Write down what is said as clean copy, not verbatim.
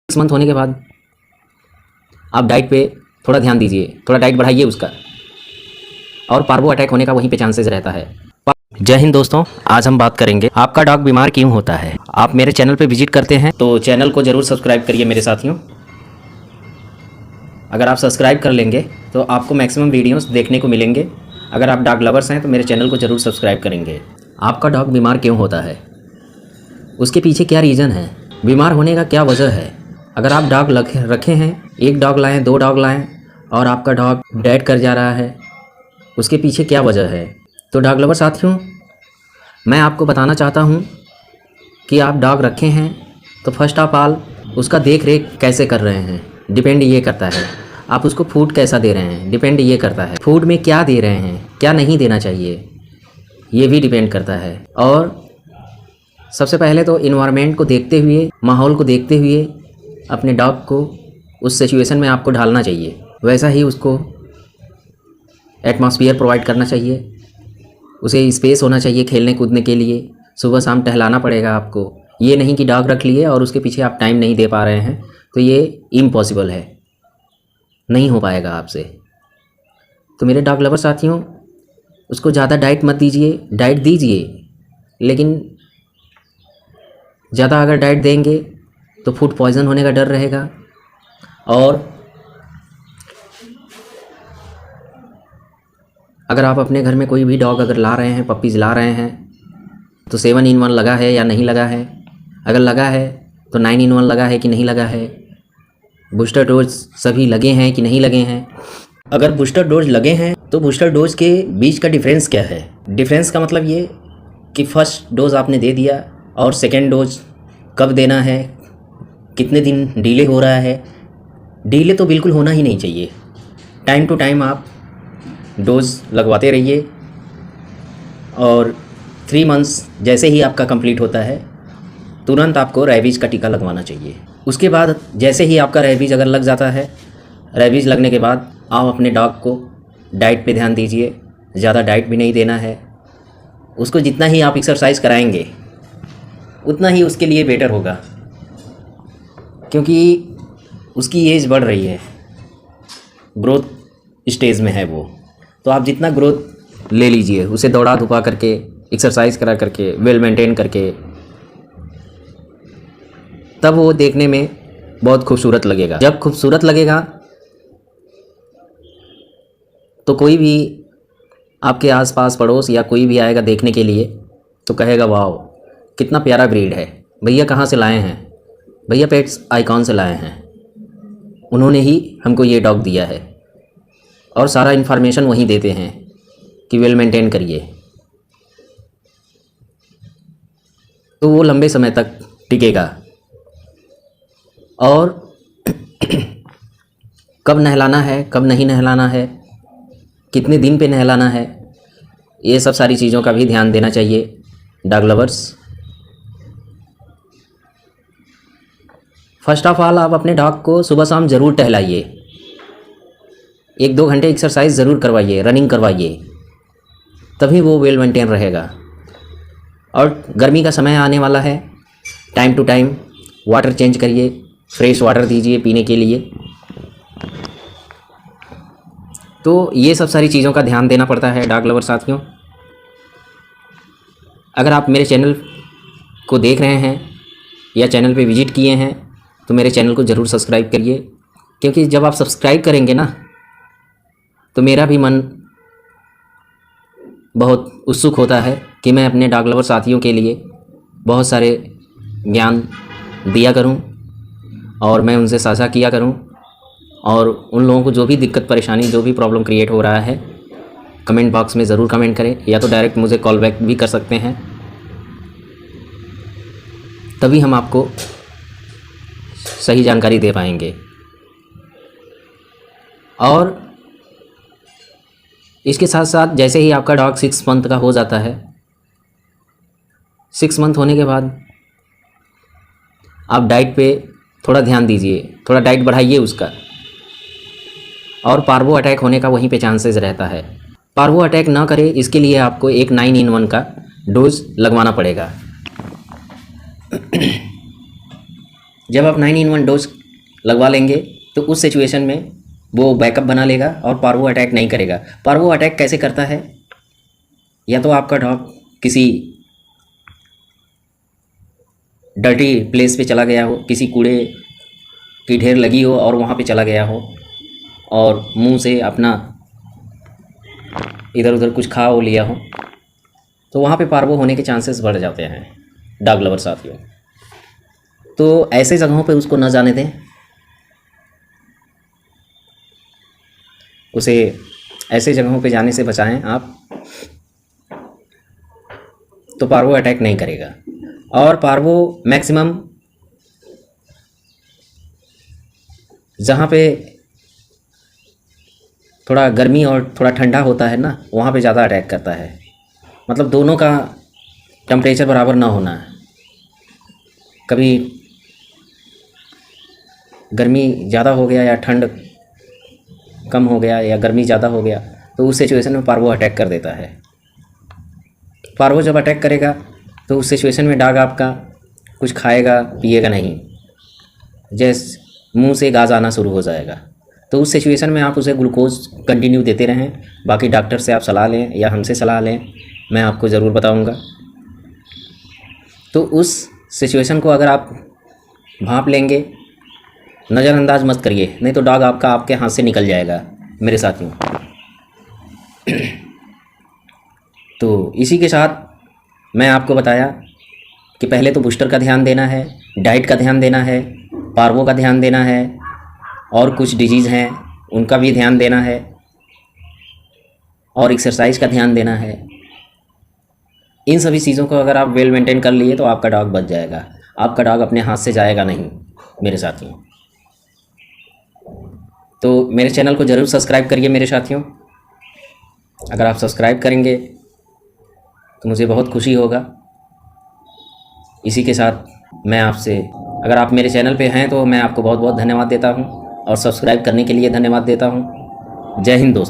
6 month होने के बाद आप डाइट पे थोड़ा ध्यान दीजिए, थोड़ा डाइट बढ़ाइए उसका, और पार्वो अटैक होने का वहीं पे चांसेस रहता है। जय हिंद दोस्तों, आज हम बात करेंगे आपका डॉग बीमार क्यों होता है। आप मेरे चैनल पे विजिट करते हैं तो चैनल को ज़रूर सब्सक्राइब करिए मेरे साथियों। अगर आप सब्सक्राइब कर लेंगे तो आपको मैक्सिमम वीडियोस देखने को मिलेंगे। अगर आप डॉग लवर्स हैं तो मेरे चैनल को ज़रूर सब्सक्राइब करेंगे। आपका डॉग बीमार क्यों होता है, उसके पीछे क्या रीज़न है, बीमार होने का क्या वजह है। अगर आप डॉग रखे हैं, एक डॉग लाएँ, 2 डॉग लाएँ और आपका डॉग डेड कर जा रहा है, उसके पीछे क्या वजह है। तो डॉग लवर साथियों, मैं आपको बताना चाहता हूँ कि आप डॉग रखे हैं तो फर्स्ट ऑफ ऑल उसका देख रेख कैसे कर रहे हैं, डिपेंड ये करता है। आप उसको फूड कैसा दे रहे हैं, डिपेंड ये करता है। फूड में क्या दे रहे हैं, क्या नहीं देना चाहिए, ये भी डिपेंड करता है। और सबसे पहले तो इन्वायरमेंट को देखते हुए, माहौल को देखते हुए अपने डॉग को उस सिचुएशन में आपको ढालना चाहिए। वैसा ही उसको एटमॉस्फेयर प्रोवाइड करना चाहिए, उसे स्पेस होना चाहिए खेलने कूदने के लिए। सुबह शाम टहलाना पड़ेगा आपको। ये नहीं कि डॉग रख लिए और उसके पीछे आप टाइम नहीं दे पा रहे हैं, तो ये इम्पॉसिबल है, नहीं हो पाएगा आपसे। तो मेरे डॉग लवर साथियों, उसको ज़्यादा डाइट मत दीजिए, डाइट दीजिए लेकिन ज़्यादा अगर डाइट देंगे तो फूड पॉइज़न होने का डर रहेगा। और अगर आप अपने घर में कोई भी डॉग अगर ला रहे हैं, पपीज़ ला रहे हैं, तो 7 in 1 लगा है या नहीं लगा है। अगर लगा है तो 9 in 1 लगा है कि नहीं लगा है। बूस्टर डोज सभी लगे हैं कि नहीं लगे हैं। अगर बूस्टर डोज लगे हैं तो बूस्टर डोज के बीच का डिफरेंस क्या है। डिफरेंस का मतलब ये कि फर्स्ट डोज आपने दे दिया और सेकेंड डोज कब देना है, कितने दिन डिले हो रहा है। डिले तो बिल्कुल होना ही नहीं चाहिए। टाइम टू टाइम आप डोज लगवाते रहिए और 3 मंथ्स जैसे ही आपका कंप्लीट होता है तुरंत आपको रेबीज़ का टीका लगवाना चाहिए। उसके बाद जैसे ही आपका रेबीज़ अगर लग जाता है, रेबीज़ लगने के बाद आप अपने डॉग को डाइट पे ध्यान दीजिए। ज़्यादा डाइट भी नहीं देना है उसको। जितना ही आप एक्सरसाइज कराएंगे उतना ही उसके लिए बेटर होगा, क्योंकि उसकी एज बढ़ रही है, ग्रोथ स्टेज में है वो। तो आप जितना ग्रोथ ले लीजिए, उसे दौड़ा धुपा करके, एक्सरसाइज करा करके, वेल मेंटेन करके, तब वो देखने में बहुत खूबसूरत लगेगा। जब खूबसूरत लगेगा तो कोई भी आपके आसपास पड़ोस या कोई भी आएगा देखने के लिए तो कहेगा वाह कितना प्यारा ब्रीड है, भैया कहाँ से लाए हैं, भैया पेट्स आइकॉन से लाए हैं, उन्होंने ही हमको ये डॉग दिया है। और सारा इन्फॉर्मेशन वहीं देते हैं कि वेल मेंटेन करिए, तो वो लंबे समय तक टिकेगा। और कब नहलाना है, कब नहीं नहलाना है, कितने दिन पे नहलाना है, ये सब सारी चीज़ों का भी ध्यान देना चाहिए dog lovers. First of all आप अपने डॉग को सुबह शाम ज़रूर टहलाइए, 1-2 घंटे एक्सरसाइज ज़रूर करवाइए, रनिंग करवाइए, तभी वो वेल मेंटेन रहेगा। और गर्मी का समय आने वाला है, time to time water change करिए, फ्रेश वाटर दीजिए पीने के लिए। तो ये सब सारी चीज़ों का ध्यान देना पड़ता है डॉग लवर साथियों। अगर आप मेरे चैनल को देख रहे हैं या चैनल पे विजिट किए हैं तो मेरे चैनल को ज़रूर सब्सक्राइब करिए, क्योंकि जब आप सब्सक्राइब करेंगे ना तो मेरा भी मन बहुत उत्सुक होता है कि मैं अपने डॉग लवर साथियों के लिए बहुत सारे ज्ञान दिया करूं और मैं उनसे साझा किया करूं। और उन लोगों को जो भी दिक्कत परेशानी, जो भी प्रॉब्लम क्रिएट हो रहा है, कमेंट बॉक्स में ज़रूर कमेंट करें, या तो डायरेक्ट मुझे कॉल बैक भी कर सकते हैं, तभी हम आपको सही जानकारी दे पाएंगे। और इसके साथ साथ जैसे ही आपका डॉग 6 मंथ का हो जाता है, 6 मंथ होने के बाद आप डाइट पे थोड़ा ध्यान दीजिए, थोड़ा डाइट बढ़ाइए उसका, और पार्वो अटैक होने का वहीं पे चांसेस रहता है। पार्वो अटैक ना करे इसके लिए आपको एक 9 in 1 का डोज लगवाना पड़ेगा। जब आप 9-in-1 डोज लगवा लेंगे तो उस सिचुएशन में वो बैकअप बना लेगा और पार्वो अटैक नहीं करेगा। पार्वो अटैक कैसे करता है? या तो आपका डॉग किसी डर्टी प्लेस पे चला गया हो, किसी कूड़े की ढेर लगी हो और वहाँ पे चला गया हो और मुंह से अपना इधर उधर कुछ खा हो लिया हो, तो वहाँ पे पार्वो होने के चांसेस बढ़ जाते हैं डॉग लवर साथियों। तो ऐसे जगहों पे उसको न जाने दें, उसे ऐसे जगहों पे जाने से बचाएं आप, तो पार्वो अटैक नहीं करेगा। और पार्वो मैक्सिमम जहाँ पे थोड़ा गर्मी और थोड़ा ठंडा होता है ना, वहाँ पे ज़्यादा अटैक करता है। मतलब दोनों का टेम्परेचर बराबर ना होना है। कभी गर्मी ज़्यादा हो गया या ठंड कम हो गया या गर्मी ज़्यादा हो गया, तो उस सिचुएशन में पार्वो अटैक कर देता है। पार्वो जब अटैक करेगा तो उस सिचुएशन में डॉग आपका कुछ खाएगा पिएगा नहीं, जैसे मुंह से गाज आना शुरू हो जाएगा। तो उस सिचुएशन में आप उसे ग्लूकोज कंटिन्यू देते रहें। बाकी डॉक्टर से आप सलाह लें या हमसे सलाह लें, मैं आपको ज़रूर बताऊंगा। तो उस सिचुएशन को अगर आप भांप लेंगे, नज़रअंदाज मत करिए, नहीं तो डॉग आपका आपके हाथ से निकल जाएगा मेरे साथियों। तो इसी के साथ मैं आपको बताया कि पहले तो बूस्टर का ध्यान देना है, डाइट का ध्यान देना है, पार्वो का ध्यान देना है, और कुछ डिजीज़ हैं उनका भी ध्यान देना है, और एक्सरसाइज का ध्यान देना है। इन सभी चीज़ों को अगर आप वेल मेंटेन कर लिए तो आपका डॉग बच जाएगा, आपका डॉग अपने हाथ से जाएगा नहीं मेरे साथियों। तो मेरे चैनल को ज़रूर सब्सक्राइब करिए मेरे साथियों। अगर आप सब्सक्राइब करेंगे तो मुझे बहुत खुशी होगा। इसी के साथ मैं आपसे, अगर आप मेरे चैनल पे हैं तो मैं आपको बहुत बहुत धन्यवाद देता हूं, और सब्सक्राइब करने के लिए धन्यवाद देता हूं। जय हिंद दोस्तों।